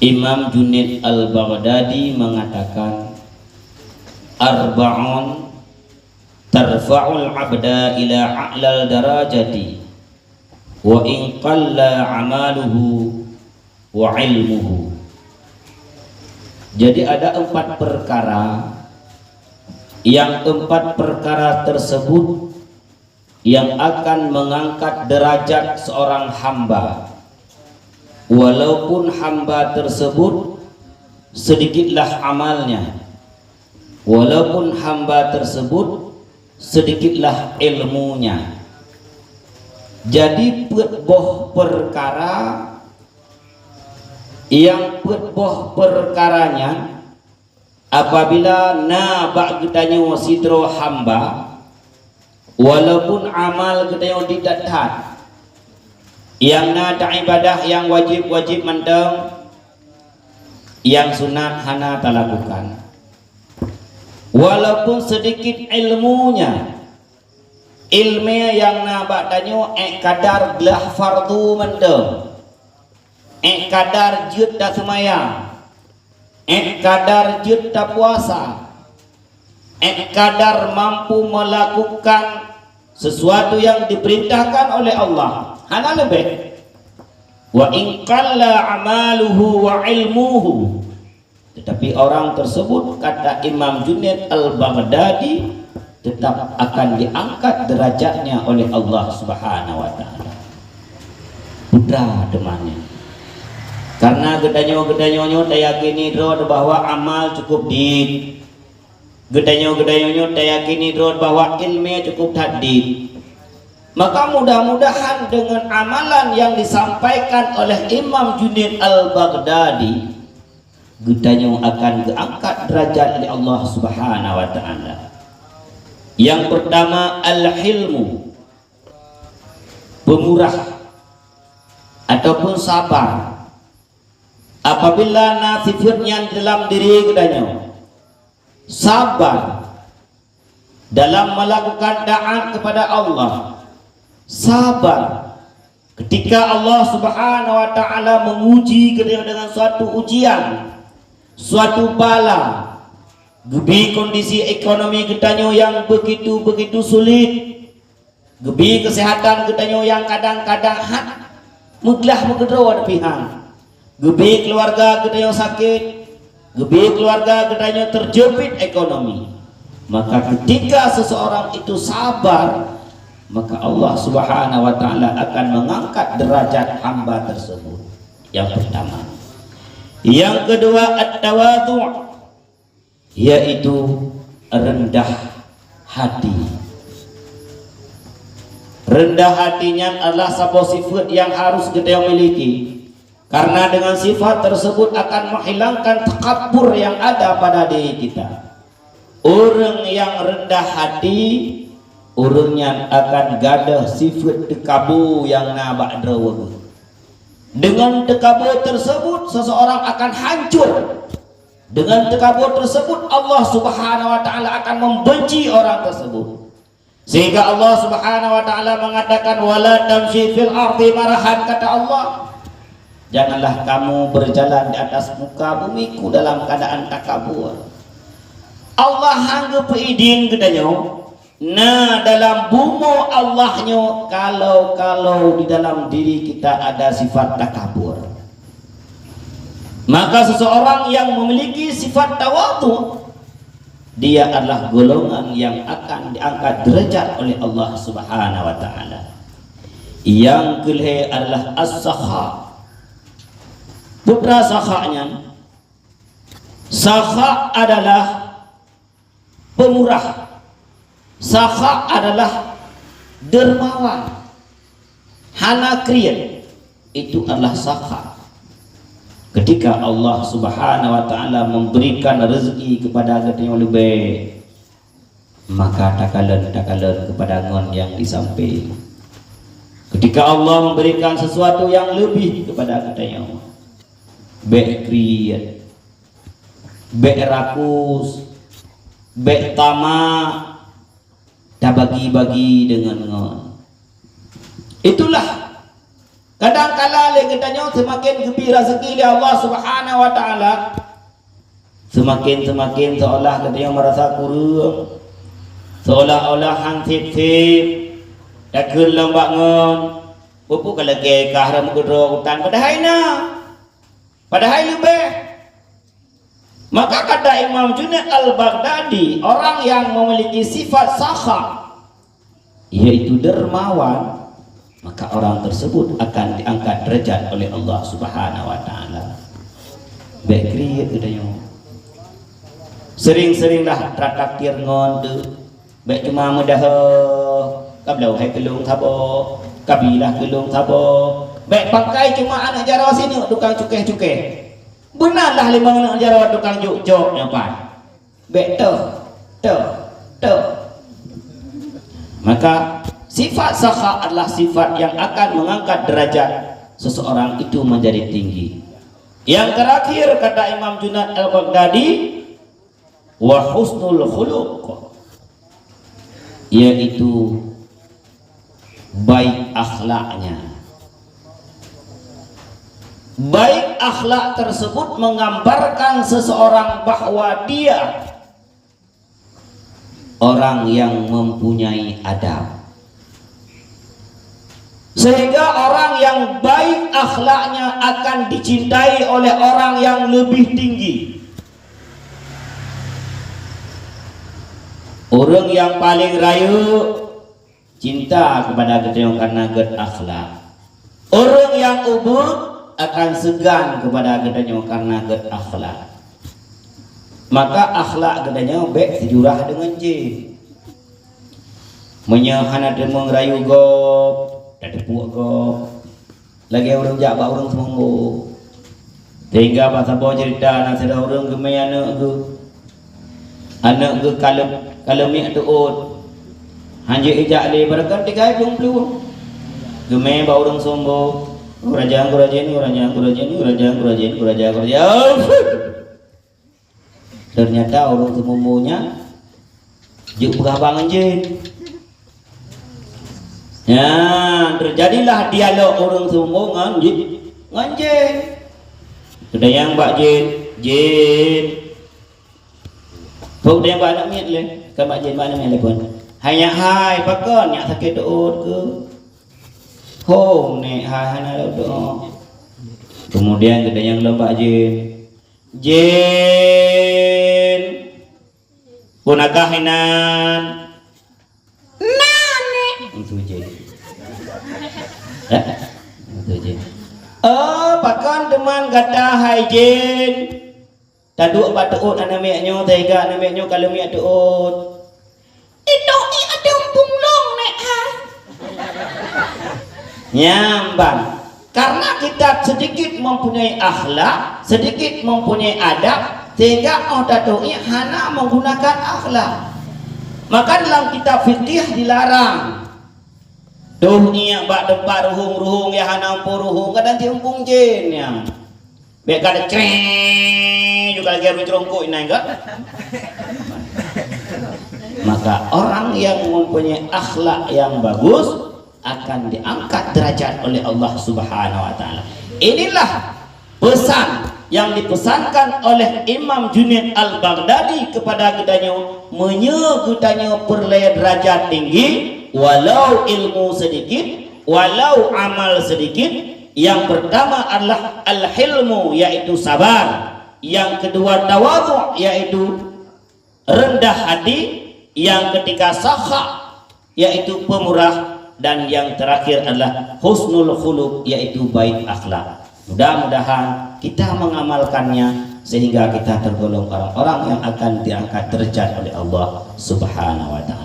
Imam Junaid al-Baghdadi mengatakan arba'un tarfa'ul abda ila a'lal darajati wa in qalla amaluhu wa ilmuhu. Jadi ada 4 perkara, yang 4 perkara tersebut yang akan mengangkat derajat seorang hamba, walaupun hamba tersebut sedikitlah amalnya, walaupun hamba tersebut sedikitlah ilmunya. Jadi boh perkara yang boh perkaranya apabila nabak kitanya wasidro hamba, walaupun amal kitanya tidak taat, yang nada ibadah yang wajib mendem, yang sunat hana tak lakukan, walaupun sedikit ilmunya, ilmu yang nabak tanyo kadar gelah fardu mendem, kadar jud dah semayang, kadar jud dah puasa, kadar mampu melakukan sesuatu yang diperintahkan oleh Allah, hana lebih. Wa in qalla amaluhu wa ilmuhu, tetapi orang tersebut, kata Imam Junaid al-Baghdadi, tetap akan diangkat derajatnya oleh Allah Subhanahu wa taala. Putra temannya. Karena gedanyo tayakini drod bahwa amal cukup di gedanyo tayakini drod bahwa ilmu cukup hadid. Maka mudah-mudahan dengan amalan yang disampaikan oleh Imam Junaid al-Baghdadi, gedanyo akan diangkat derajat oleh Allah Subhanahu wa taala. Yang pertama al-hilmu, pemurah ataupun sabar. Apabila sifatnya dalam diri gedanyo sabar dalam melakukan taat kepada Allah, sabar ketika Allah Subhanahu wa taala menguji gedanyo dengan suatu ujian, suatu bala, gebi kondisi ekonomi gedanyo yang begitu sulit, gebi kesehatan gedanyo yang kadang-kadang muglah megedro pihang, gebi keluarga gedanyo sakit, gebi keluarga gedanyo terjepit ekonomi. Maka ketika seseorang itu sabar, maka Allah Subhanahu wa taala akan mengangkat derajat hamba tersebut. Yang pertama. Yang kedua at-tawadhu', yaitu rendah hati. Rendah hatinya adalah sebuah sifat yang harus kita miliki, karena dengan sifat tersebut akan menghilangkan takabur yang ada pada diri kita. Orang yang rendah hati, orangnya akan gadah sifat tekabu yang nabak drawa. Dengan tekabur tersebut seseorang akan hancur. Dengan tekabur tersebut Allah Subhanahu wa taala akan membenci orang tersebut. Sehingga Allah Subhanahu wa taala mengatakan wala tamshi fil ardi marahan, kata Allah, janganlah kamu berjalan di atas muka bumiku dalam keadaan takabur. Allah hanggap idin gedanyo, nah dalam bumo Allahnya kalau di dalam diri kita ada sifat takabur, maka seseorang yang memiliki sifat tawadhu, dia adalah golongan yang akan diangkat derajat oleh Allah Subhanahu wa taala. Yang kedua adalah as-sakha. Putra sakhanya, sakha adalah pemurah, sakha adalah dermawan, hana kriyan, itu adalah sakha. Ketika Allah Subhanahu wa taala memberikan rezeki kepada yang lebih, maka takalan kepada ngon yang disampaikan. Ketika Allah memberikan sesuatu yang lebih kepada katanya, baik kriyan, baik rakus, baik tamak, tak bagi-bagi dengan ngon. Itulah Kadang-kala katanya semakin gembira rezeki Allah Subhanahu wa taala, semakin seolah katanya merasa kurang, seolah-olah hang sip-sip dak keun bangun pupuk kalau ke kahram gedro hutan padahal lebih. Maka kata Imam Junaid Al-Baghdadi, orang yang memiliki sifat sakha yaitu dermawan, maka orang tersebut akan diangkat derajat oleh Allah Subhanahu wa taala. Bekri katanya sering-seringlah traktir ngonde baik cuma mudah kablau hai kelung thabo kabilah kelung thabo baik pakai cuma anak jaro sini tukang cukai benarlah lima anak jaro tukang juk nyapai baik tu maka sifat sakha adalah sifat yang akan mengangkat derajat seseorang itu menjadi tinggi. Yang terakhir kata Imam Junaid Al-Baghdadi, wa husnul khuluq, yaitu baik akhlaknya. Baik akhlak tersebut menggambarkan seseorang bahwa dia orang yang mempunyai adab, sehingga orang yang baik akhlaknya akan dicintai oleh orang yang lebih tinggi. Orang yang paling rayu cinta kepada gedeng karena ged akhlak. Orang yang ubud akan segan kepada gedeng karena ged akhlak. Maka akhlak gedenya baik sejurah dengan jin. Menyahana demeng rayu gop, tak depuk gop. Lagi orang jabak orang semua. Sehingga pasal bawa cerita nak sedar orang gemai anak ke kalau mi tuut. Hanje ijak le barakan tiga belum. Gemai ba orang sombong. Raja. Ternyata orang semuanya juk berhabangan jin. Ya, terjadilah dialog orang semua ngan jin. Sudah yang bak jin. Pok dia bak nak miat le, kan bak jin bak nak miat le pun. Hanya hai pakon nyak sakit doot ke. Ho ne hai hana doot. Kemudian kita yang lembak jin. Jin punakah hinan nane itu jin itu jin pakan teman kata hai jin taduk batuut anak miaknya tega anak miaknya kalau miak tuut itu ni ada bunglong nek ha nyambang. Karena kita sedikit mempunyai akhlak, sedikit mempunyai adab, sehingga orang hana menggunakan akhlak. Maka dalam kitab fikih dilarang. Tuh niat bak depan ruhung ya hana ampun ruhung kadang tiumpung jin yang. Biar kada creng juga lagi harus cerongkok ini enggak. Maka orang yang mempunyai akhlak yang bagus akan diangkat derajat oleh Allah Subhanahu wa taala. Inilah pesan yang dipesankan oleh Imam Junaid Al-Baghdadi kepada gedanya, gedanya perleh derajat tinggi walau ilmu sedikit, walau amal sedikit. Yang pertama adalah al-hilmu, yaitu sabar. Yang kedua tawadhu, yaitu rendah hati. Yang ketiga sakha, yaitu pemurah. Dan yang terakhir adalah husnul khuluq, yaitu baik akhlak. Mudah-mudahan kita mengamalkannya sehingga kita tergolong orang-orang yang akan diangkat derajat oleh Allah Subhanahu wa taala.